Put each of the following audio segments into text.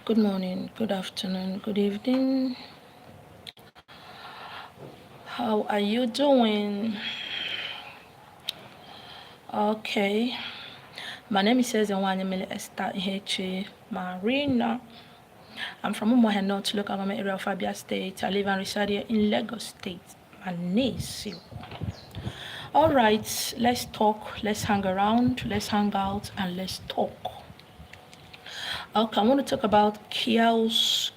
Good morning, good afternoon, good evening. How are you doing? Okay. My name is Ezenwanyemele Esther Ihechi Marina. I'm from Umuahia North, local government area of Abia State. I live and reside here in Lagos State. Manisio. All right, let's talk, let's hang around, let's hang out, and let's talk. Okay, I want to talk about chaos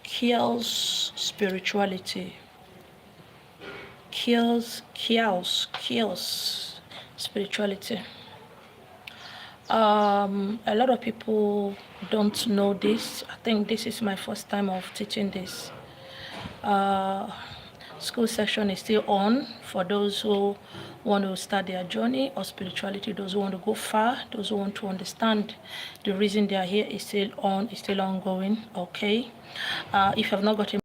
spirituality. Chaos spirituality. A lot of people don't know this. I think this is my first time of teaching this. School session is still on for those who want to start their journey or spirituality, those who want to go far, those who want to understand the reason they are here is still on, is still ongoing. Okay. If you have not gotten,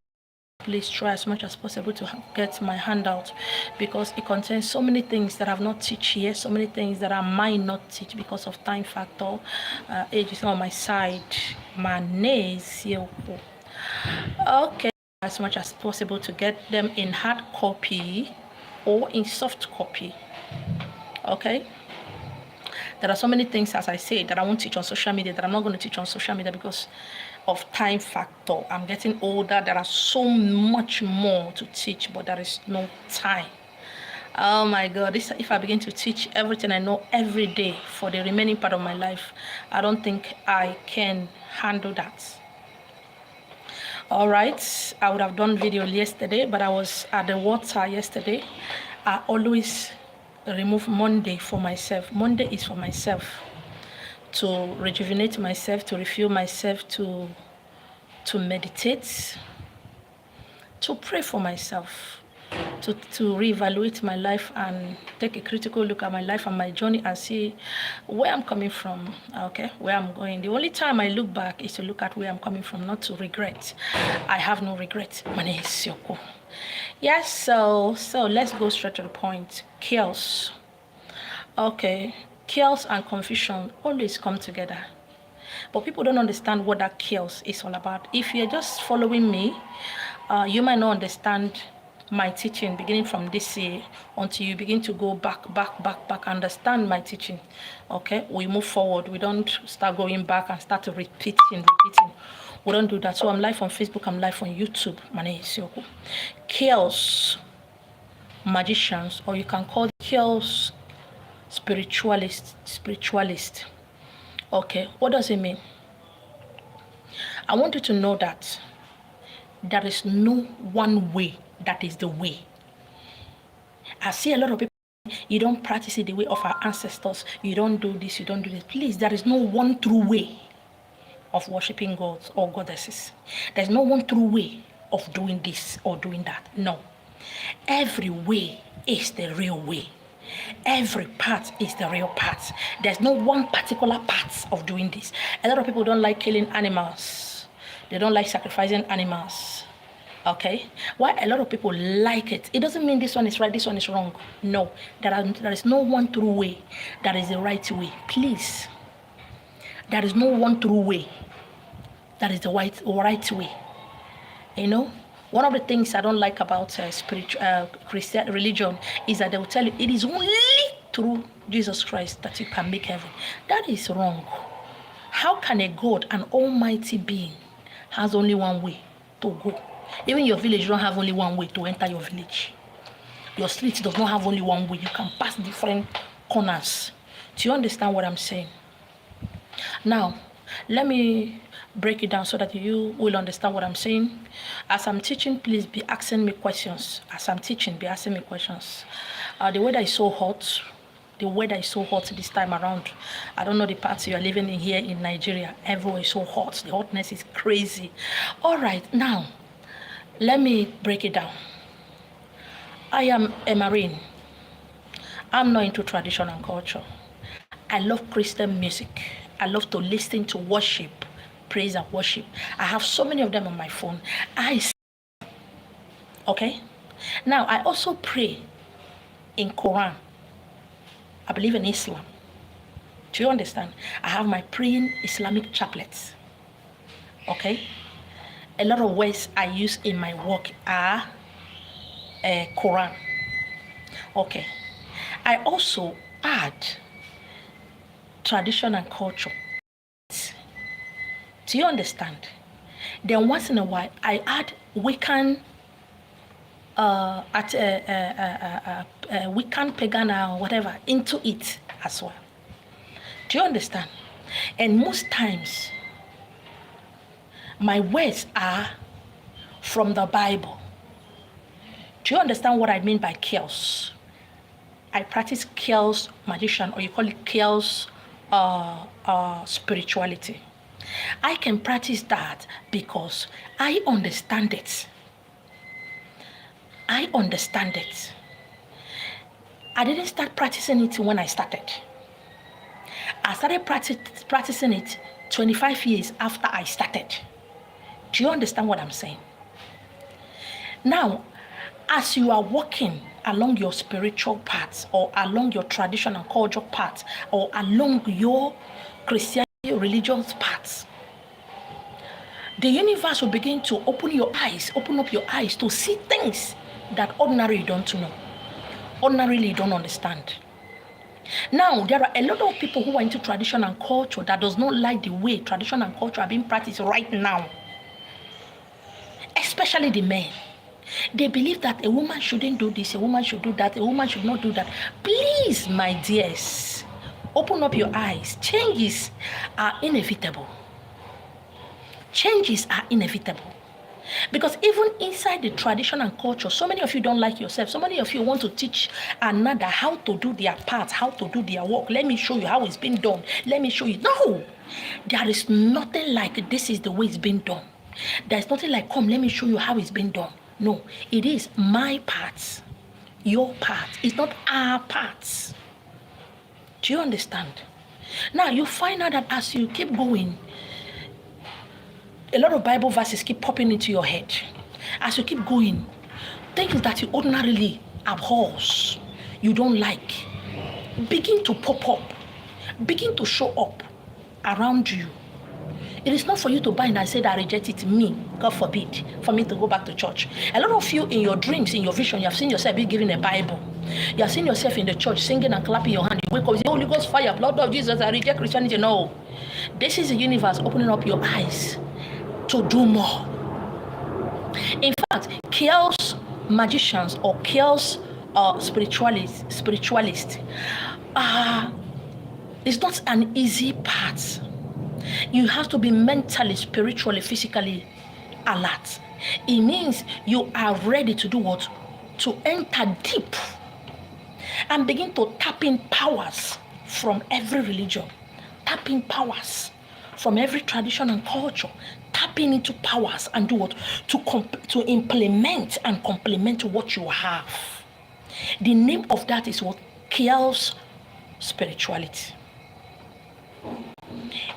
please try as much as possible to get my handout because it contains so many things that I've not teach here, so many things that I might not teach because of time factor. Age is not on my side. My nays, okay, as much as possible to get them in hard copy or in soft copy. Okay. There are so many things, as I say, that I won't teach on social media, that I'm not going to teach on social media because of time factor. I'm getting older. There are so much more to teach, but there is no time. Oh my God, if I begin to teach everything I know every day for the remaining part of my life, I don't think I can handle that. All right, I would have done video yesterday, but I was at the water yesterday. I always remove Monday for myself. Monday is for myself to rejuvenate myself, to refuel myself, to meditate, to pray for myself, to reevaluate my life and take a critical look at my life and my journey and see where I'm coming from, okay, where I'm going. The only time I look back is to look at where I'm coming from, not to regret. I have no regret. Yes, so let's go straight to the point. Chaos. Okay, chaos and confusion always come together. But people don't understand what that chaos is all about. If you're just following me, you might not understand my teaching beginning from this year until you begin to go back, understand my teaching. Okay, we move forward. We don't start going back and start repeating. We don't do that. So I'm live on Facebook, I'm live on YouTube. My name is Yoko. Chaos magicians, or you can call chaos spiritualist. Okay, what does it mean? I want you to know that there is no one way that is the way. I see a lot of people, you don't practice it the way of our ancestors. You don't do this, you don't do this. Please, there is no one true way of worshiping gods or goddesses. There's no one true way of doing this or doing that. No. Every way is the real way. Every path is the real path. There's no one particular path of doing this. A lot of people don't like killing animals. They don't like sacrificing animals. Okay? Why a lot of people like it? It doesn't mean this one is right, this one is wrong. No. There is no one true way that is the right way. Please. There is no one true way that is the right way. You know? One of the things I don't like about Christian religion is that they will tell you it is only through Jesus Christ that you can make heaven. That is wrong. How can a God, an almighty being, has only one way to go? Even your village don't have only one way to enter your village. Your street does not have only one way. You can pass different corners. Do you understand what I'm saying? Now, let me break it down so that you will understand what I'm saying. As I'm teaching, please be asking me questions. As I'm teaching, be asking me questions. The weather is so hot. The weather is so hot this time around. I don't know the parts you are living in here in Nigeria. Everywhere is so hot. The hotness is crazy. All right, now, let me break it down. I am a Marine. I'm not into tradition and culture. I love Christian music. I love to listen to worship, praise and worship. I have so many of them on my phone. Okay? Now, I also pray in Quran. I believe in Islam. Do you understand? I have my praying Islamic chaplets. Okay? a lot of words I use in my work are Quran. Okay. I also add tradition and culture. Do you understand? Then once in a while, I add Wiccan, Wiccan, pagan, or whatever into it as well. Do you understand? And most times, my words are from the Bible. Do you understand what I mean by chaos? I practice chaos magician, or you call it chaos spirituality. I can practice that because I understand it. I understand it. I didn't start practicing it when I started. I started practicing it 25 years after I started. Do you understand what I'm saying? Now, as you are walking along your spiritual path, or along your tradition and culture path, or along your Christianity religious path, the universe will begin to open up your eyes to see things that ordinarily you don't know, ordinarily you don't understand. Now, there are a lot of people who are into tradition and culture that does not like the way tradition and culture are being practiced right now, especially the men. They believe that a woman shouldn't do this, a woman should do that, a woman should not do that. Please, my dears, open up your eyes. Changes are inevitable. Changes are inevitable. Because even inside the tradition and culture, so many of you don't like yourself. So many of you want to teach another how to do their part, how to do their work. Let me show you how it's been done. Let me show you. No, there is nothing like this is the way it's been done. There's nothing like, come, let me show you how it's been done. No, it is my part, your part. It's not our parts. Do you understand? Now, you find out that as you keep going, a lot of Bible verses keep popping into your head. As you keep going, things that you ordinarily abhors, you don't like, begin to pop up, begin to show up around you. It is not for you to bind and say that I reject it. Me, God forbid, for me to go back to church. A lot of you in your dreams, in your vision, you have seen yourself being given a Bible. You have seen yourself in the church singing and clapping your hand. You wake up, the Holy Ghost fire, blood of Jesus, I reject Christianity. No. This is the universe opening up your eyes to do more. In fact, chaos magicians or chaos spiritualists, it's not an easy path. You have to be mentally, spiritually, physically alert. It means you are ready to do what? To enter deep and begin to tap in powers from every religion, tap in powers from every tradition and culture, tapping into powers and do what? To implement and complement what you have. The name of that is what? Chaos spirituality.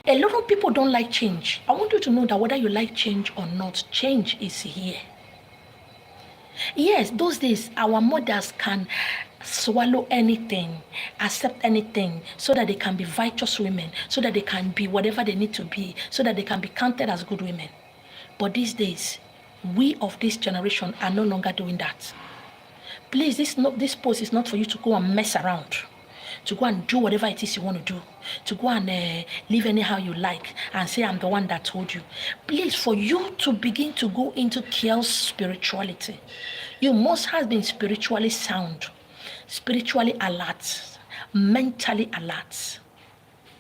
A lot of people don't like change. I want you to know that whether you like change or not, change is here. Yes, those days our mothers can swallow anything, accept anything, so that they can be righteous women, so that they can be whatever they need to be, so that they can be counted as good women. But these days, we of this generation are no longer doing that. Please, this post is not for you to go and mess around, to go and do whatever it is you want to do, to go and live anyhow you like and say, I'm the one that told you. Please, for you to begin to go into chaos spirituality, you must have been spiritually sound, spiritually alert, mentally alert,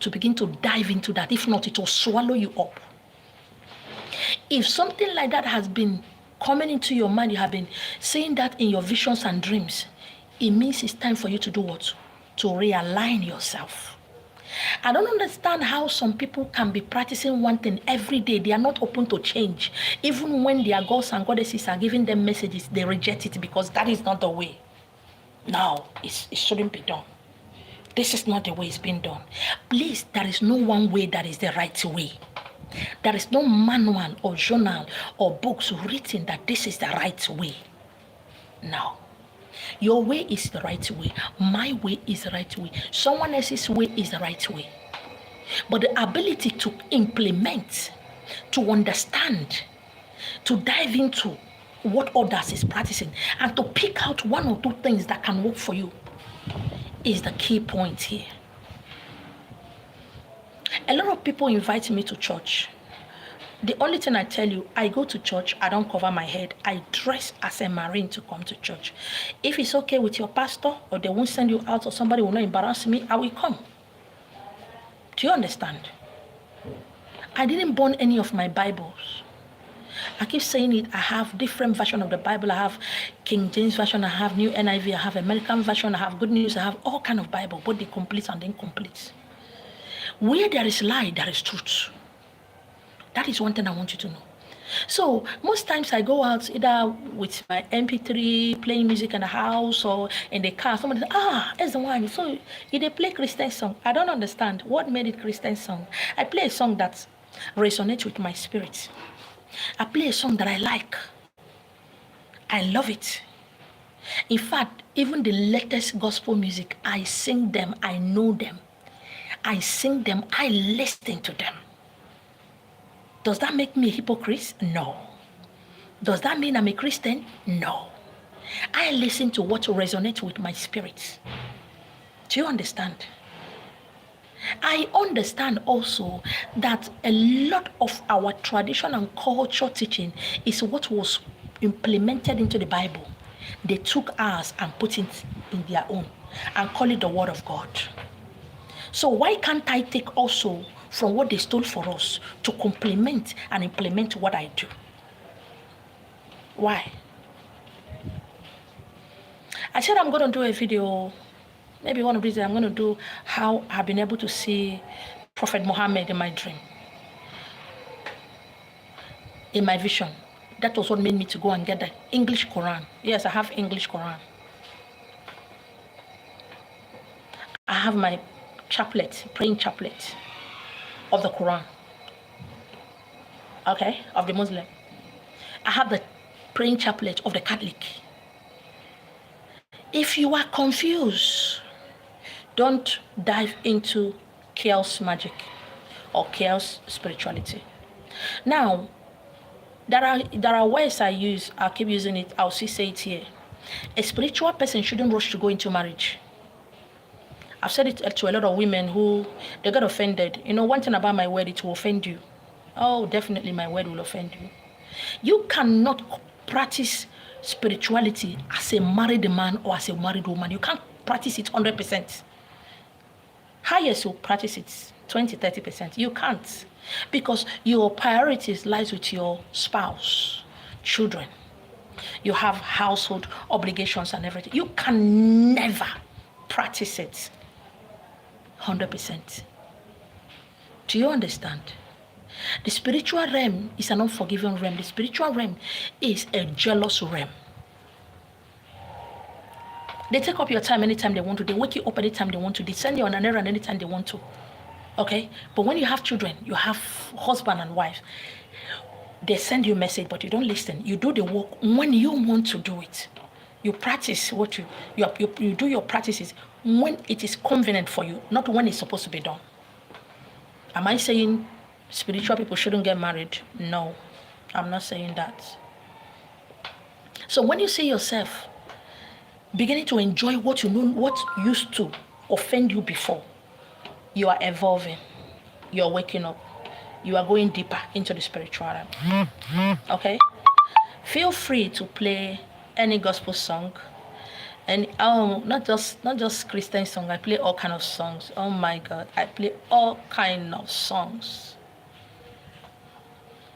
to begin to dive into that. If not, it will swallow you up. If something like that has been coming into your mind, you have been saying that in your visions and dreams, it means it's time for you to do what? To realign yourself. I don't understand how some people can be practicing one thing every day. They are not open to change. Even when their gods and goddesses are giving them messages, they reject it because that is not the way. No, it shouldn't be done. This is not the way it's been done. Please, there is no one way that is the right way. There is no manual or journal or books written that this is the right way. No. Your way is the right way. My way is the right way. Someone else's way is the right way. But the ability to implement, to understand, to dive into what others is practicing and to pick out one or two things that can work for you is the key point here. A lot of people invite me to church. The only thing I tell you, I go to church, I don't cover my head. I dress as a Marine to come to church. If it's okay with your pastor, or they won't send you out, or somebody will not embarrass me, I will come. Do you understand? I didn't burn any of my Bibles. I keep saying it, I have different versions of the Bible. I have King James Version, I have New NIV, I have American Version, I have Good News, I have all kind of Bible, both the complete and the incomplete. Where there is lie, there is truth. That is one thing I want you to know. So most times I go out either with my MP3 playing music in the house or in the car. Somebody says, it's the one. So if they play Christian song, I don't understand what made it Christian song. I play a song that resonates with my spirit. I play a song that I like. I love it. In fact, even the latest gospel music, I sing them, I know them. I sing them, I listen to them. Does that make me a hypocrite? No. Does that mean I'm a Christian? No. I listen to what resonates with my spirit. Do you understand? I understand also that a lot of our tradition and culture teaching is what was implemented into the Bible. They took ours and put it in their own and call it the Word of God. So why can't I take also from what they stole for us to complement and implement what I do? Why? I said I'm going to do a video, maybe one of these days I'm going to do how I've been able to see Prophet Muhammad in my dream, in my vision. That was what made me to go and get the English Quran. Yes, I have English Quran. I have my chaplet, praying chaplet of the Quran, okay, of the Muslim. I have the praying chaplet of the Catholic. If you are confused, don't dive into chaos magic or chaos spirituality. Now, there are words I use, I'll keep using it, I'll say it here. A spiritual person shouldn't rush to go into marriage. I've said it to a lot of women who, they get offended. You know, one thing about my word, it will offend you. Oh, definitely my word will offend you. You cannot practice spirituality as a married man or as a married woman. You can't practice it 100%. Highest you practice it 20, 30%. You can't. Because your priorities lies with your spouse, children. You have household obligations and everything. You can never practice it 100%. Do you understand? The spiritual realm is an unforgiving realm. The spiritual realm is a jealous realm. They take up your time anytime they want to. They wake you up anytime they want to. They send you on an errand anytime they want to. Okay? But when you have children, you have husband and wife, they send you a message, but you don't listen. You do the work when you want to do it. You practice what you do your practices when it is convenient for you, not when it's supposed to be done. Am I saying spiritual people shouldn't get married? No, I'm not saying that. So when you see yourself beginning to enjoy what you know, what used to offend you before, you are evolving, you are waking up, you are going deeper into the spiritual realm. Okay? Feel free to play any gospel song, and not just Christian song. I play all kind of songs. Oh my God, I play all kind of songs.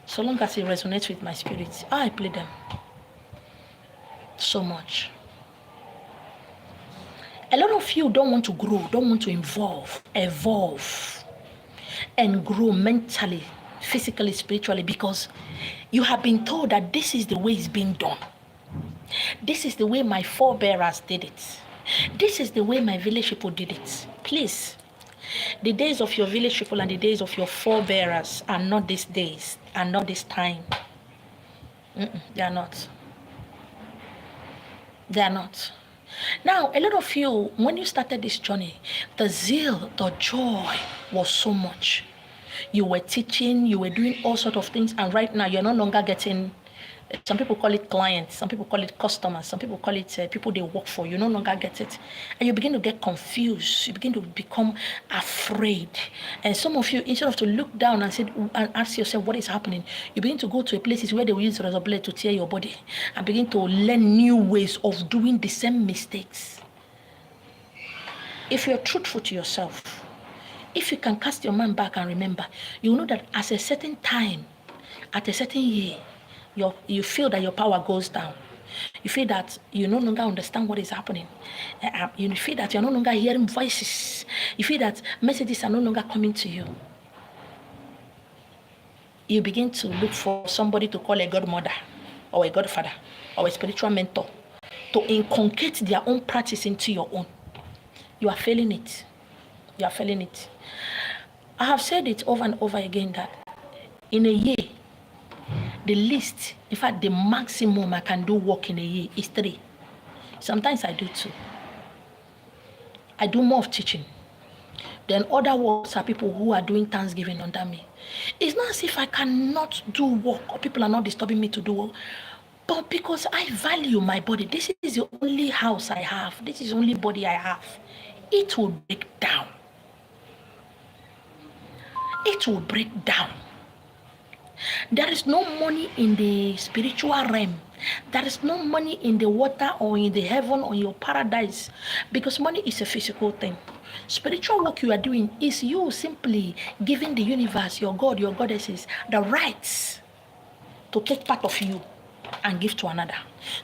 So long as it resonates with my spirit, I play them so much. A lot of you don't want to grow, don't want to evolve, and grow mentally, physically, spiritually, because you have been told that this is the way it's being done. This is the way my forebears did it. This is the way my village people did it. Please, the days of your village people and the days of your forebears are not these days, and not this time. They are not. They are not. Now, a lot of you, when you started this journey, the zeal, the joy was so much. You were teaching, you were doing all sorts of things, and right now you're no longer getting Some people call it clients, some people call it customers, some people call it people they work for. You no longer get it. And you begin to get confused. You begin to become afraid. And some of you, instead of to look down and say and ask yourself what is happening, you begin to go to places where they will use razor blade to tear your body and begin to learn new ways of doing the same mistakes. If you're truthful to yourself, if you can cast your mind back and remember, you know that at a certain time, at a certain year, you feel that your power goes down. You feel that you no longer understand what is happening. You feel that you're no longer hearing voices. You feel that messages are no longer coming to you. You begin to look for somebody to call a godmother or a godfather or a spiritual mentor to inculcate their own practice into your own. You are failing it. You are failing it. I have said it over and over again that in a year, the least, in fact, the maximum I can do work in a year is 3. Sometimes I do 2. I do more of teaching. Then other works are people who are doing Thanksgiving under me. It's not as if I cannot do work or people are not disturbing me to do work, but because I value my body. This is the only house I have. This is the only body I have. It will break down. It will break down. There is no money in the spiritual realm. There is no money in the water or in the heaven or in your paradise, because money is a physical thing. Spiritual work you are doing is you simply giving the universe, your God, your goddesses, the rights to take part of you and give to another,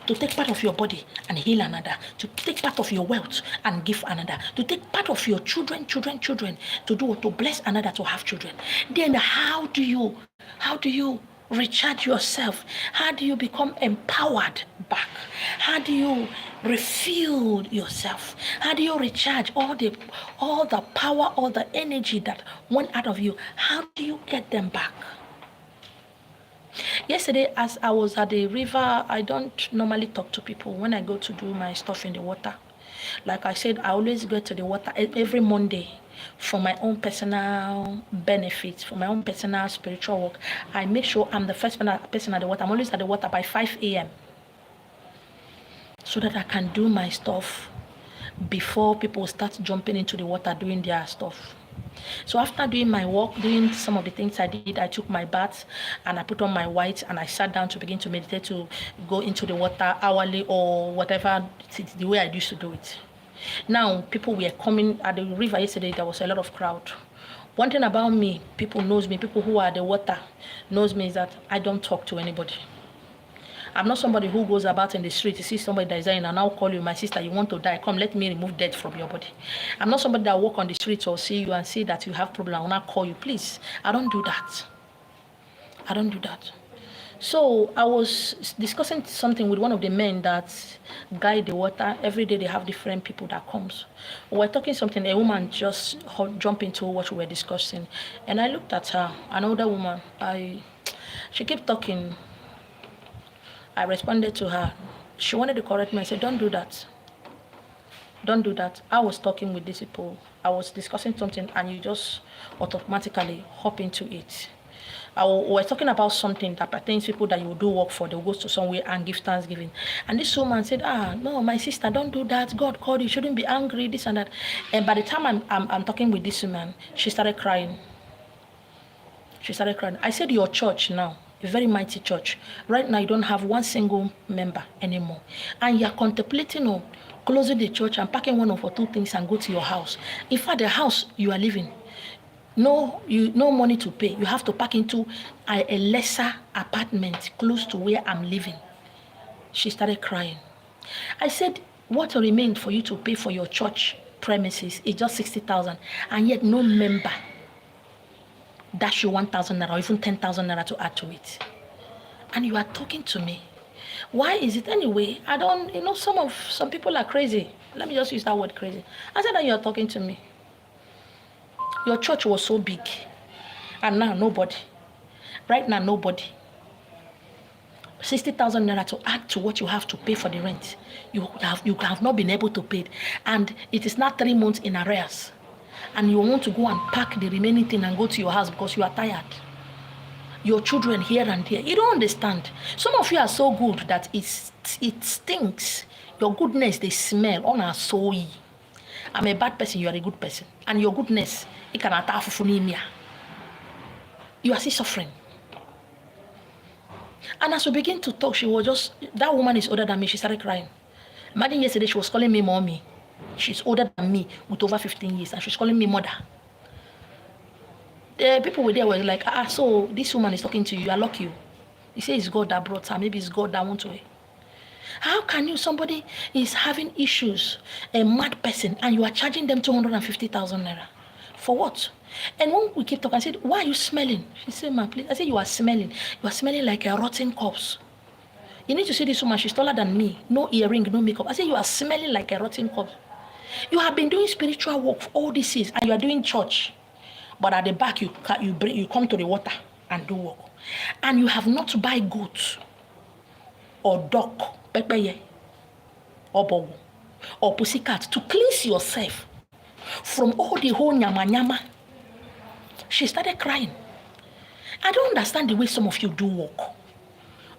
to take part of your body and heal another, to take part of your wealth and give another, to take part of your children, to bless another to have children. Then how do you recharge yourself? How do you become empowered back? How do you refuel yourself? How do you recharge all the power, all the energy that went out of you? How do you get them back? Yesterday, as I was at the river, I don't normally talk to people when I go to do my stuff in the water. Like I said, I always go to the water every Monday for my own personal benefits, for my own personal spiritual work. I make sure I'm the first person at the water. I'm always at the water by 5 a.m. so that I can do my stuff before people start jumping into the water doing their stuff. So after doing my work, doing some of the things I did, I took my bath and I put on my white and I sat down to begin to meditate, to go into the water hourly or whatever, the way I used to do it. Now, people were coming at the river yesterday. There was a lot of crowd. One thing about me, people knows me, people who are at the water knows me, is that I don't talk to anybody. I'm not somebody who goes about in the street to see somebody that is dying and I'll call you, my sister, you want to die, come, let me remove death from your body. I'm not somebody that walk on the street or see you and see that you have problem, I will not call you, please. I don't do that. I don't do that. So I was discussing something with one of the men that guide the water. Every day they have different people that comes. We were talking something, a woman just jumped into what we were discussing. And I looked at her, an older woman. She kept talking. I responded to her. She wanted to correct me. I said, don't do that. Don't do that. I was talking with these people. I was discussing something and you just automatically hop into it. We're talking about something that pertains to people that you do work for. They'll go to somewhere and give Thanksgiving. And this woman said, no, my sister, don't do that. God called you. Shouldn't be angry, this and that. And by the time I'm talking with this woman, she started crying. She started crying. I said, your church now, a very mighty church. Right now, you don't have one single member anymore. And you're contemplating on closing the church and packing 1 or 2 things and go to your house. In fact, the house you are living, no money to pay. You have to pack into a lesser apartment close to where I'm living. She started crying. I said, what remained for you to pay for your church premises is just 60,000, and yet no member dash you 1,000 naira or even 10,000 naira to add to it. And you are talking to me. Why is it anyway? I don't, some people are crazy. Let me just use that word, crazy. I said that you are talking to me. Your church was so big, and now nobody. Right now, nobody. 60,000 naira to add to what you have to pay for the rent. You have not been able to pay it, and it is now 3 months in arrears. And you want to go and pack the remaining thing and go to your house because you are tired. your children here and there. You don't understand. Some of you are so good that it stinks. Your goodness, they smell on our soul. I'm a bad person, you are a good person. And your goodness, it can attack fufunemia. You are still suffering. And as we begin to talk, she was just, that woman is older than me. She started crying. Imagine yesterday she was calling me mommy. She's older than me with over 15 years, and she's calling me mother. The people were there were like, so this woman is talking to you. I lock you. You say it's God that brought her. Maybe it's God that wants to. How can you, somebody is having issues, a mad person, and you are charging them 250,000 naira? For what? And when we keep talking, I said, why are you smelling? She said, ma, please. I said, you are smelling. You are smelling like a rotten corpse. You need to see this woman. She's taller than me. No earring, no makeup. I said, you are smelling like a rotten corpse. You have been doing spiritual work for all these years, and you are doing church. But at the back, you come to the water and do work. And you have not to buy goat or duck, pepeye, or bogo, or pussycat to cleanse yourself from all the whole nyama. She started crying. I don't understand the way some of you do work.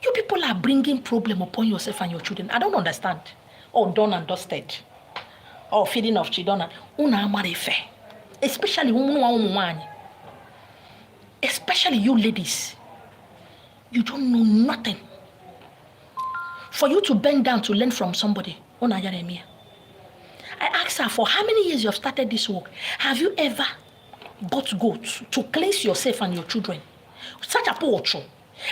You people are bringing problem upon yourself and your children. I don't understand. Oh, done and dusted. Or feeding of children. Especially you ladies. You don't know nothing. For you to bend down to learn from somebody. I asked her, for how many years you have started this work? Have you ever bought goats to cleanse yourself and your children? Such a poor.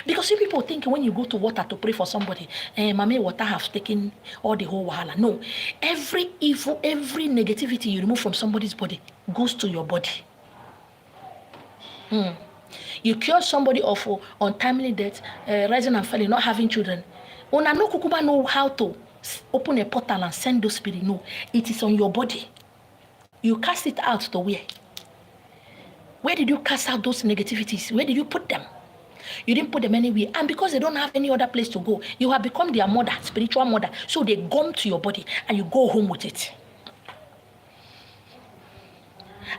Because you people think when you go to water to pray for somebody, Mame, water have taken all the whole wahala. No. Every evil, every negativity you remove from somebody's body goes to your body. You cure somebody of untimely death, rising and falling, not having children. Una no kukuba know how to open a portal and send those spirits. No, it is on your body. You cast it out to where? Where did you cast out those negativities? Where did you put them? You didn't put them anywhere. And because they don't have any other place to go, you have become their mother, spiritual mother. So they gum to your body and you go home with it.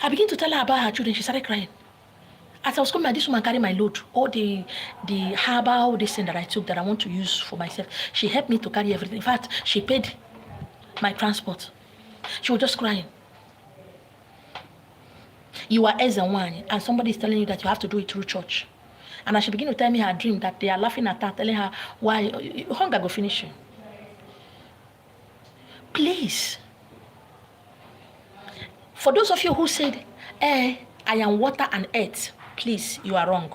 I began to tell her about her children. She started crying. As I was coming, this woman carried my load. All the herbal, this thing that I took that I want to use for myself. She helped me to carry everything. In fact, she paid my transport. She was just crying. You are as one, and somebody is telling you that you have to do it through church. And as she began to tell me her dream, that they are laughing at her, telling her, why, hunger go finish you. Please. For those of you who said, I am water and earth, please, you are wrong.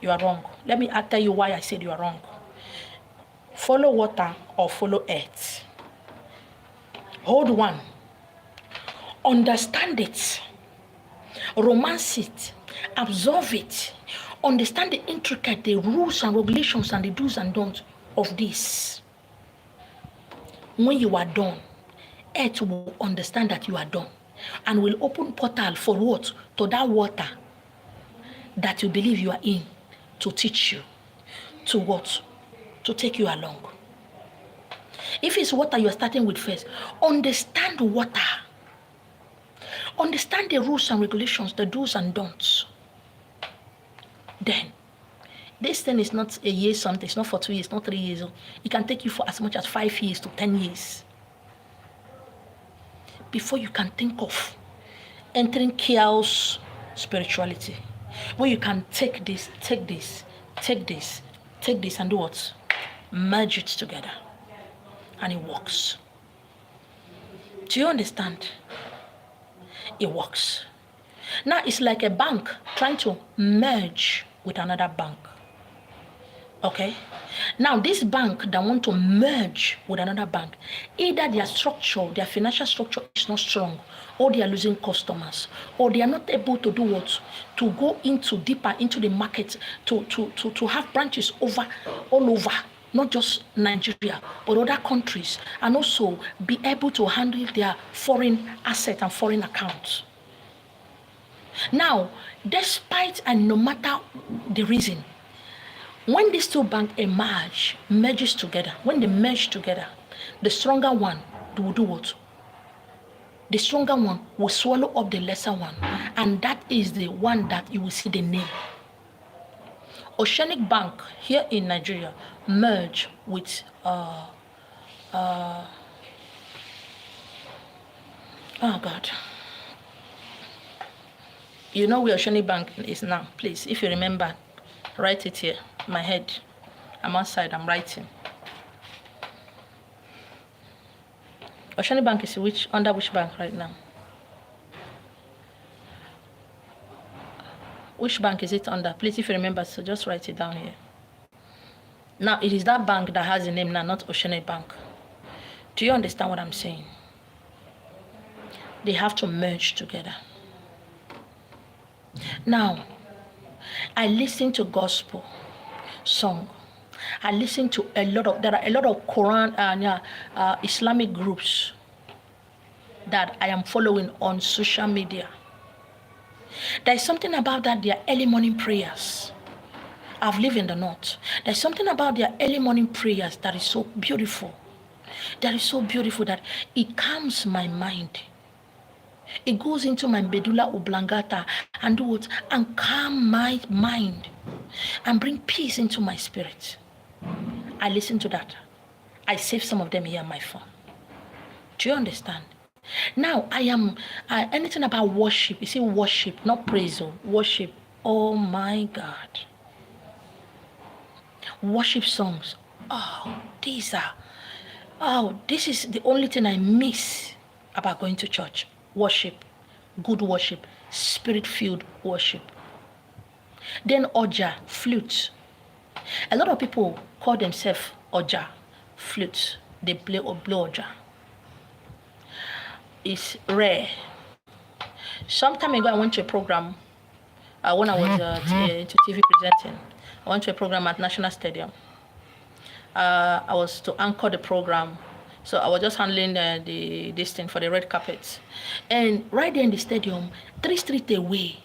You are wrong. Let me tell you why I said you are wrong. Follow water or follow earth. Hold one. Understand it. Romance it. Absorb it. Understand the intricate, the rules and regulations and the do's and don'ts of this. When you are done, earth will understand that you are done and will open portal for what? To that water that you believe you are in, to teach you. To what? To take you along. If it's water you are starting with first, understand water. Understand the rules and regulations, the do's and don'ts. Then, this thing is not a year something, it's not for 2 years, not 3 years. It can take you for as much as 5 years to 10 years. Before you can think of entering chaos spirituality. Where you can take this, and do what? Merge it together. And it works. Do you understand? It works. Now it's like a bank trying to merge with another bank. Okay? Now this bank that want to merge with another bank, either their structure, their financial structure is not strong, or they are losing customers, or they are not able to do what? To go into deeper into the market, to have branches all over, not just Nigeria, but other countries, and also be able to handle their foreign assets and foreign accounts. Now, despite and no matter the reason, when these two banks merges together, when they merge together, the stronger one will do what? The stronger one will swallow up the lesser one, and that is the one that you will see the name. Oceanic Bank here in Nigeria merged with oh God. You know where Oceanic Bank is now. Please, if you remember, write it here. My head. I'm outside, I'm writing. Oceanic Bank is under which bank right now? Which bank is it under? Please, if you remember, so just write it down here. Now, it is that bank that has the name now, not Oceanic Bank. Do you understand what I'm saying? They have to merge together. Now, I listen to gospel song. I listen to there are a lot of Quran and Islamic groups that I am following on social media. There's something about that, their early morning prayers. I've lived in the north. There's something about their early morning prayers that is so beautiful. That is so beautiful that it calms my mind. It goes into my medulla oblongata and do what? And calm my mind and bring peace into my spirit. I listen to that. I save some of them here on my phone. Do you understand? Now, I am anything about worship. You see, worship, not praise, worship. Oh my God. Worship songs. This is the only thing I miss about going to church. Worship, good worship, spirit-filled worship. Then Oja, flute. A lot of people call themselves Oja, flute. They play or blow Oja. It's rare. Some time ago, I went to a program when I was into TV presenting. I went to a program at National Stadium. I was to anchor the program. So I was just handling this thing for the red carpet. And right there in the stadium, 3 streets away,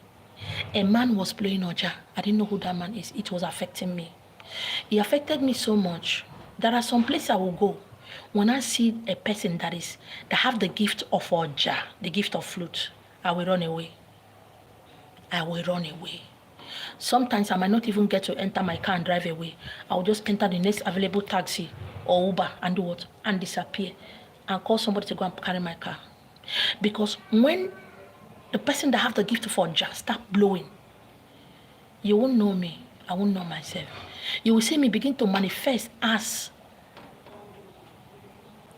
a man was playing Oja. I didn't know who that man is. It was affecting me. It affected me so much. There are some places I will go. When I see a person that have the gift of Oja, the gift of flute, I will run away. I will run away. Sometimes I might not even get to enter my car and drive away. I will just enter the next available taxi or Uber and do what? And disappear. And call somebody to go and carry my car. Because when the person that have the gift of Oja start blowing, you won't know me. I won't know myself. You will see me begin to manifest as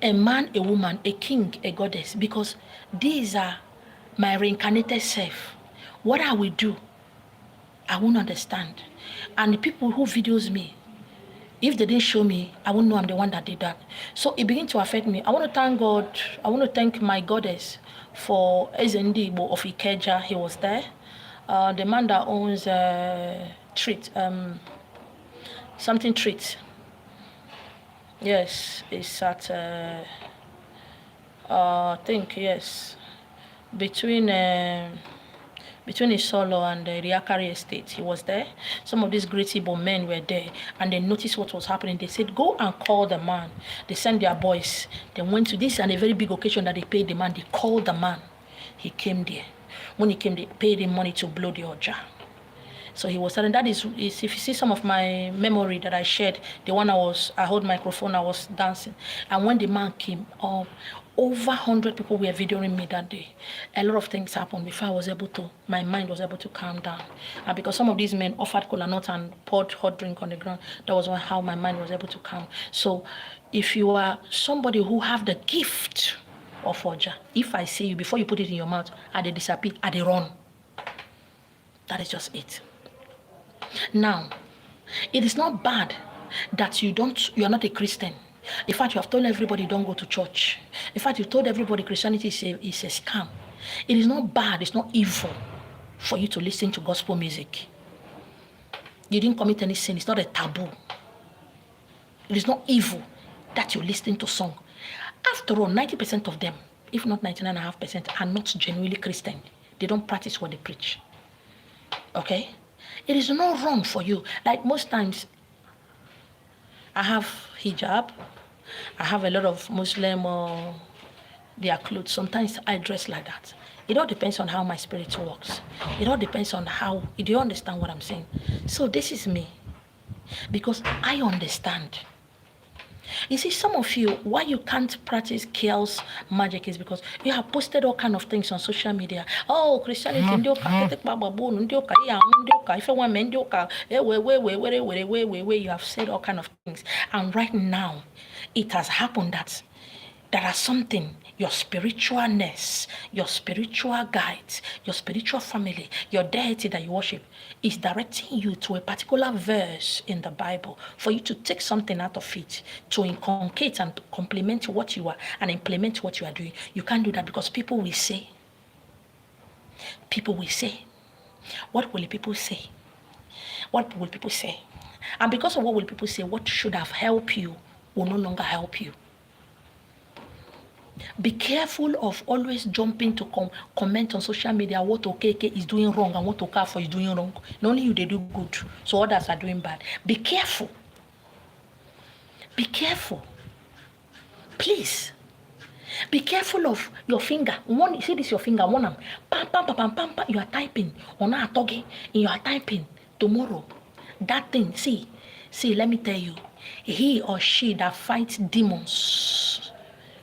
a man, a woman, a king, a goddess. Because these are my reincarnated self. What I will do, I won't understand. And the people who videos me, if they didn't show me, I won't know I'm the one that did that. So it began to affect me. I want to thank God. I want to thank my goddess for Ezendibo of Ikeja. He was there. The man that owns Treat, something Treat. Yes, it's at, I think, yes, between Isolo and the Riakari estate. He was there. Some of these great Igbo men were there, and they noticed what was happening. They said, go and call the man. They sent their boys. They went to this, and a very big occasion that they paid the man. They called the man. He came there. When he came, they paid him money to blow the Oja. So he was telling, that is if you see some of my memory that I shared, the one I hold microphone, I was dancing. And when the man came up, over 100 people were videoing me that day. A lot of things happened before my mind was able to calm down. And because some of these men offered kola nut and poured hot drink on the ground, that was how my mind was able to calm. So if you are somebody who have the gift of Oja, if I see you, before you put it in your mouth, they disappear, they run. That is just it. Now, it is not bad that you are not a Christian. In fact, you have told everybody don't go to church. In fact, you told everybody Christianity is a scam. It is not bad, it's not evil for you to listen to gospel music. You didn't commit any sin, it's not a taboo. It is not evil that you listen to song. After all, 90% of them, if not 99.5%, are not genuinely Christian. They don't practice what they preach. Okay? It is not wrong for you. Like most times, I have hijab. I have a lot of Muslim their clothes. Sometimes I dress like that. It all depends on how my spirit works. It all depends on how. Do you understand what I'm saying? So this is me. because I understand. You see, some of you, why you can't practice chaos magic is because you have posted all kind of things on social media. Oh, Christianity, you have said all kind of things. And right now, it has happened that there are something, your spiritualness, your spiritual guides, your spiritual family, your deity that you worship is directing you to a particular verse in the Bible for you to take something out of it, to inculcate and complement what you are and implement what you are doing. You can't do that because people will say, what will the people say? What will people say? And because of what will people say, what should have helped you will no longer help you. Be careful of always jumping to comment on social media what Okeke is doing wrong and what Okafor is doing wrong. Not only you, they do good, so others are doing bad. Be careful. Be careful. Please. Be careful of your finger. One, see this your finger, one arm. Pam, pam, pam, pam, pam, pam. You are typing. On a talking, you are typing tomorrow. That thing, see, let me tell you. He or she that fights demons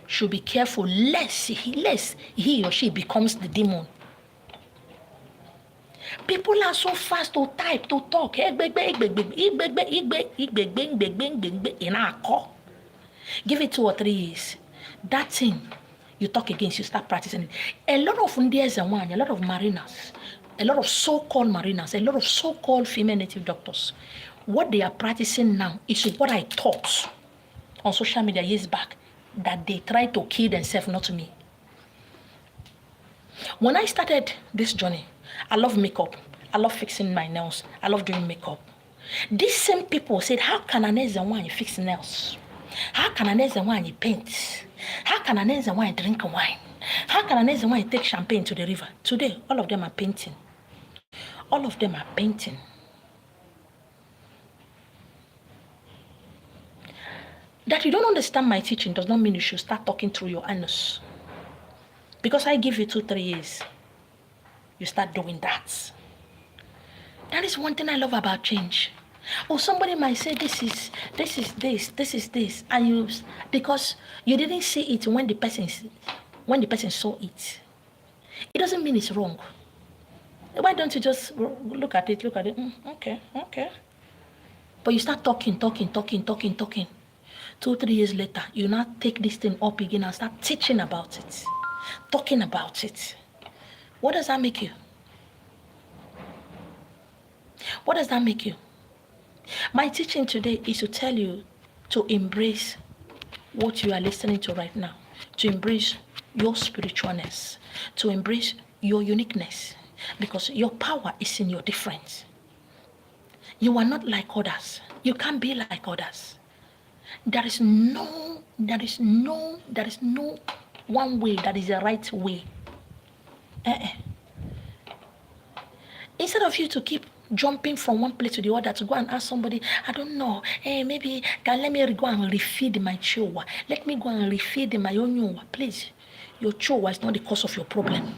should be careful lest he or she becomes the demon. People are so fast to type, to talk. Give it 2 or 3 years. That thing you talk against, you start practicing it. A lot of Indians and one, a lot of mariners, a lot of so-called mariners, a lot of so-called female native doctors, what they are practicing now is what I taught on social media years back, that they try to kill themselves, not me. When I started this journey, I love makeup. I love fixing my nails. I love doing makeup. These same people said, how can an Ezewan fix nails? How can an Ezewan paint? How can an Ezewan drink wine? How can an Ezewan take champagne to the river? Today, all of them are painting. All of them are painting. That you don't understand my teaching does not mean you should start talking through your anus. Because I give you 2-3 years, you start doing that. That is one thing I love about change. Or somebody might say this is this, and you, because you didn't see it when the person saw it. It doesn't mean it's wrong. Why don't you just look at it? Okay. But you start talking. 2-3 years later, you now take this thing up again and start teaching about it, talking about it. What does that make you? What does that make you? My teaching today is to tell you to embrace what you are listening to right now, to embrace your spiritualness, to embrace your uniqueness, because your power is in your difference. You are not like others. You can't be like others. There is no one way that is the right way. Instead of you to keep jumping from one place to the other to go and ask somebody, I don't know, maybe let me go and refeed my chihuahua. Let me go and refeed my own. Please, your chihuahua is not the cause of your problem.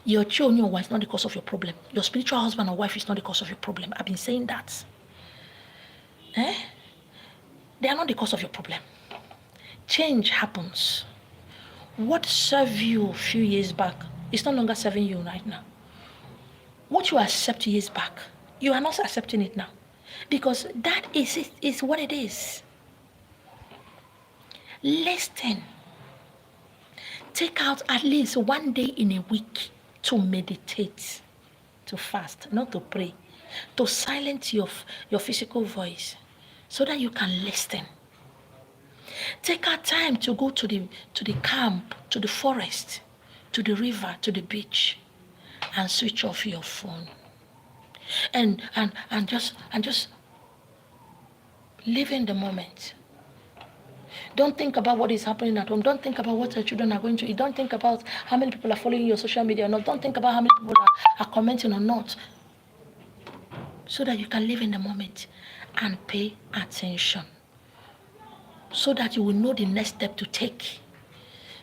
Your chihuahua is not the cause of your problem. Your spiritual husband or wife is not the cause of your problem. I've been saying that. They are not the cause of your problem. Change happens. What served you a few years back is no longer serving you right now. What you accept years back, you are not accepting it now. Because that is what it is. Listen. Take out at least one day in a week to meditate, to fast, not to pray, to silence your physical voice so that you can listen. Take out time to go to the camp, to the forest, to the river, to the beach, and switch off your phone. And just live in the moment. Don't think about what is happening at home. Don't think about what your children are going to eat. Don't think about how many people are following your social media or not. Don't think about how many people are commenting or not. So that you can live in the moment and pay attention. So that you will know the next step to take.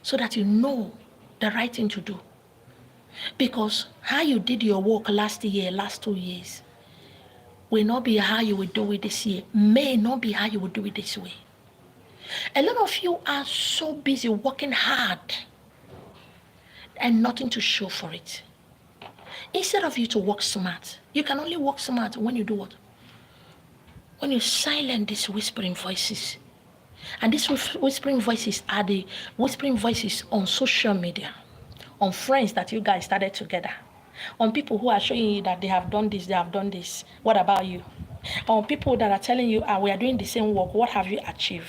So that you know the right thing to do. Because how you did your work last year, last 2 years, will not be how you will do it this year. May not be how you will do it this way. A lot of you are so busy working hard and nothing to show for it. Instead of you to work smart, you can only work smart when you do what? When you silence these whispering voices. And these whispering voices are the whispering voices on social media, on friends that you guys started together, on people who are showing you that they have done this, they have done this. What about you? On people that are telling you, we are doing the same work. What have you achieved?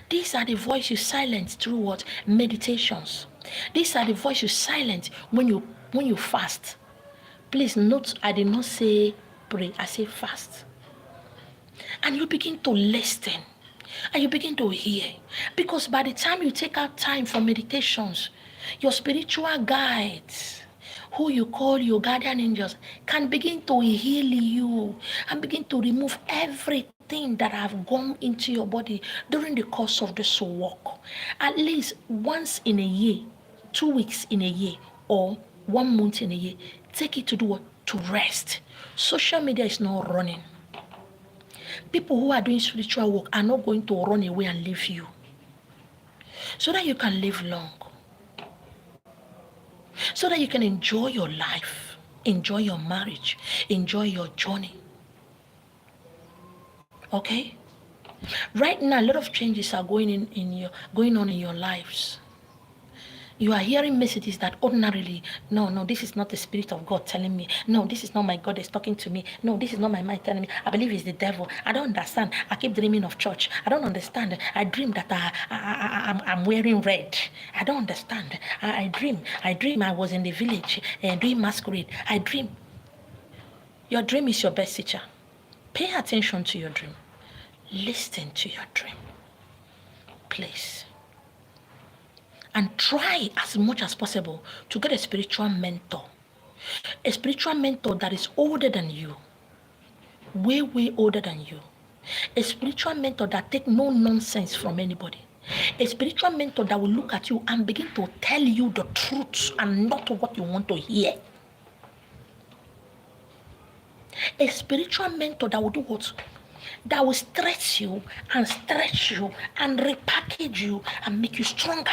These are the voices you silence through what? Meditations. These are the voices you silence when you fast. Please note, I did not say pray, I say fast. And you begin to listen. And you begin to hear. Because by the time you take out time for meditations, your spiritual guides, who you call your guardian angels, can begin to heal you and begin to remove everything that have gone into your body during the course of this walk. At least once in a year, 2 weeks in a year, or 1 month in a year, take it to do what? To rest. Social media is not running. People who are doing spiritual work are not going to run away and leave you. So that you can live long. So that you can enjoy your life, enjoy your marriage, enjoy your journey. Okay? Right now, a lot of changes are going on in your lives. You are hearing messages that ordinarily, no, this is not the Spirit of God telling me. No, this is not my God that's talking to me. No, this is not my mind telling me. I believe it's the devil. I don't understand. I keep dreaming of church. I don't understand. I dream that I'm wearing red. I don't understand. I dream I was in the village doing masquerade. I dream. Your dream is your best teacher. Pay attention to your dream. Listen to your dream. Please. And try as much as possible to get a spiritual mentor. A spiritual mentor that is older than you. Way older than you. A spiritual mentor that takes no nonsense from anybody. A spiritual mentor that will look at you and begin to tell you the truth and not what you want to hear. A spiritual mentor that will do what? That will stretch you and repackage you and make you stronger.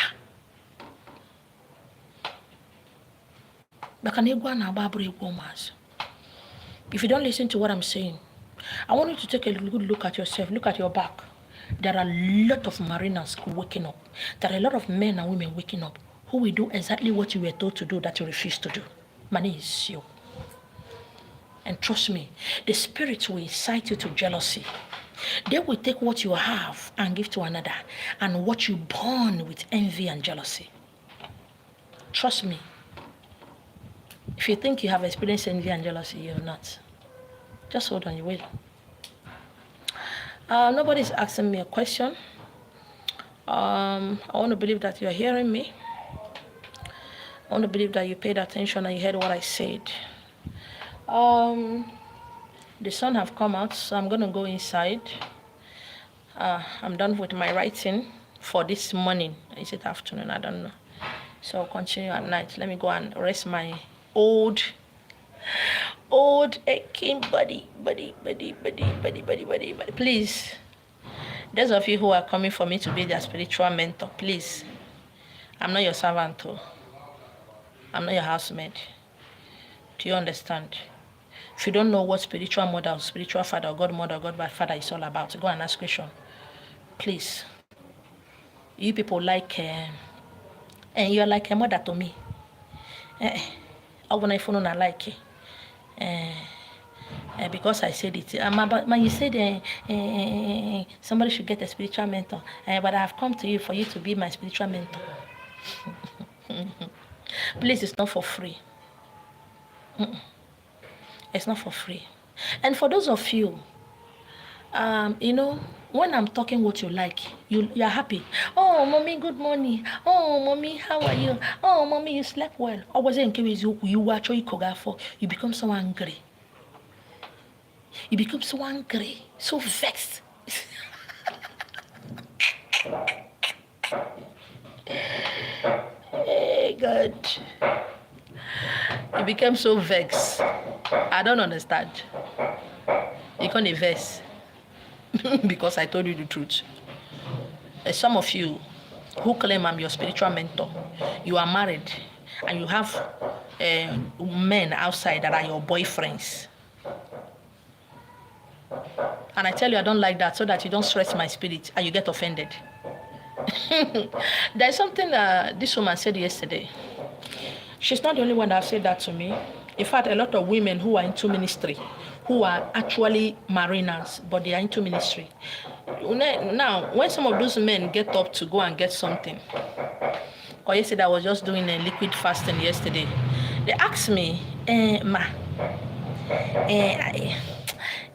If you don't listen to what I'm saying, I want you to take a good look at yourself. Look at your back. There are a lot of mariners waking up. There are a lot of men and women waking up who will do exactly what you were told to do that you refuse to do. Money is you. And trust me, the spirit will incite you to jealousy. They will take what you have and give to another, and what you burn with envy and jealousy. Trust me. If you think you have experienced envy and jealousy, you're not. Just hold on, you will. Nobody's asking me a question. I want to believe that you're hearing me. I want to believe that you paid attention and you heard what I said. The sun have come out, so I'm going to go inside. I'm done with my writing for this morning. Is it afternoon? I don't know. So I'll continue at night. Let me go and rest my old aching body. Please, those of you who are coming for me to be their spiritual mentor, please, I'm not your servant too. I'm not your housemaid. Do you understand? If you don't know what spiritual mother or spiritual father or godmother or godfather is all about, go and ask question. Please. You people like, and you're like a mother to me. I want to know I like it. Because I said it. But you said somebody should get a spiritual mentor. But I have come to you for you to be my spiritual mentor. Please, it's not for free. It's not for free. And for those of you, when I'm talking what you like, you're happy. Oh, mommy, good morning. Oh, mommy, how are you? Oh, mommy, you slept well. Or was it you actually for? You become so angry. You become so angry, so vexed. Hey, God. You become so vexed. I don't understand. You can't verse because I told you the truth. Some of you who claim I'm your spiritual mentor, you are married and you have men outside that are your boyfriends. And I tell you I don't like that so that you don't stress my spirit and you get offended. There's something this woman said yesterday. She's not the only one that said that to me. In fact, a lot of women who are into ministry, who are actually mariners, but they are into ministry. Now, when some of those men get up to go and get something, or yesterday I was just doing a liquid fasting yesterday, they asked me, Ma,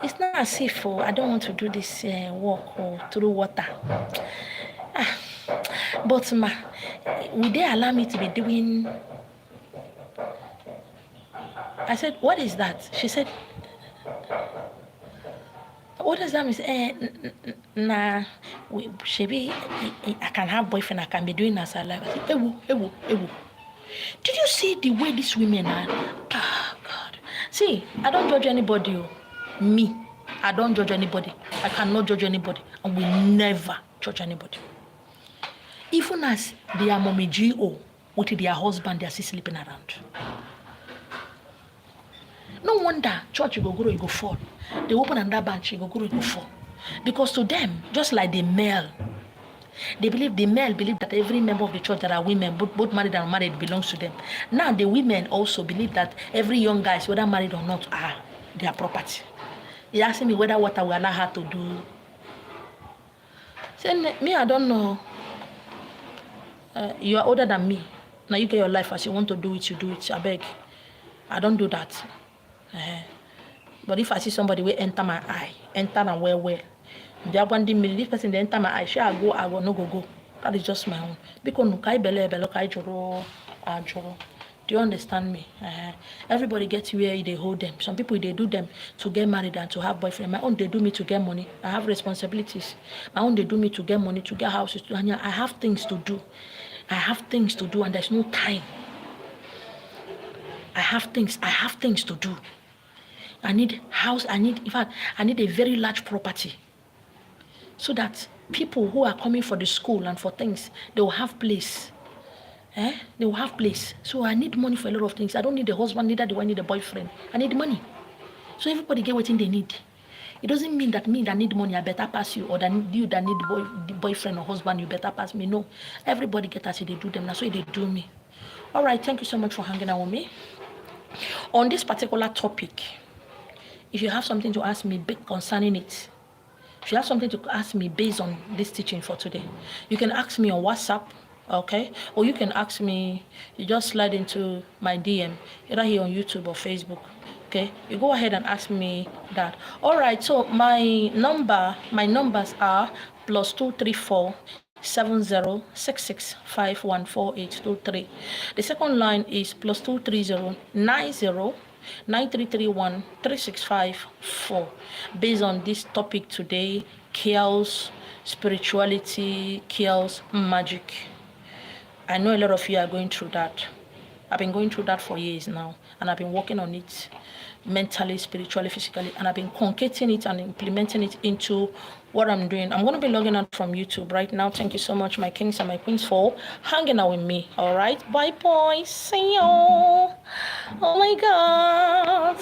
it's not as if I don't want to do this walk or through water. But Ma, will they allow me to be doing... I said, what is that? She said, what does that mean? Nah, I can have boyfriend, I can be doing as I like. I said, ewo. Did you see the way these women are? Oh, God. See, I don't judge anybody. Me, I don't judge anybody. I cannot judge anybody. And will never judge anybody. Even as they are mommy G.O. with their husband, they are still sleeping around. No wonder church you go fall. They open another branch, you go fall. Because to them, just like the male, the male believe that every member of the church that are women, both married and unmarried, belongs to them. Now the women also believe that every young guy, whether married or not, are their property. He asking me whether what I will allow her to do. Say, me, I don't know. You are older than me. Now you get your life as you want to do it, you do it. I beg. I don't do that. But if I see somebody will enter my eye, enter and well, this person they enter my eye, sure I will no go. That is just my own. Because do you understand me? Everybody gets where they hold them. Some people they do them to get married and to have boyfriend. My own they do me to get money. I have responsibilities. My own they do me to get money, to get houses. I have things to do. And there's no time. I have things to do. I need house, I need a very large property. So that people who are coming for the school and for things, they will have place. They will have place. So I need money for a lot of things. I don't need a husband, neither do I need a boyfriend. I need money. So everybody get what they need. It doesn't mean that me that need money, I better pass you, or that you that need boyfriend or husband, you better pass me. No. Everybody get as they do them. That's why they do me. All right, thank you so much for hanging out with me. On this particular topic, if you have something to ask me concerning it, if you have something to ask me based on this teaching for today, you can ask me on WhatsApp, okay? Or you can ask me, you just slide into my DM, either here on YouTube or Facebook, okay? You go ahead and ask me that. All right, so my numbers are +234 7066514823. The second line is +230 9331 3654. Based on this topic today, chaos, spirituality, chaos, magic. I know a lot of you are going through that. I've been going through that for years now, and I've been working on it mentally, spiritually, physically, and I've been concatenating it and implementing it into what I'm doing. I'm going to be logging out from YouTube right now. Thank you so much, my kings and my queens, for hanging out with me. All right, bye, boys. See you. Oh my God.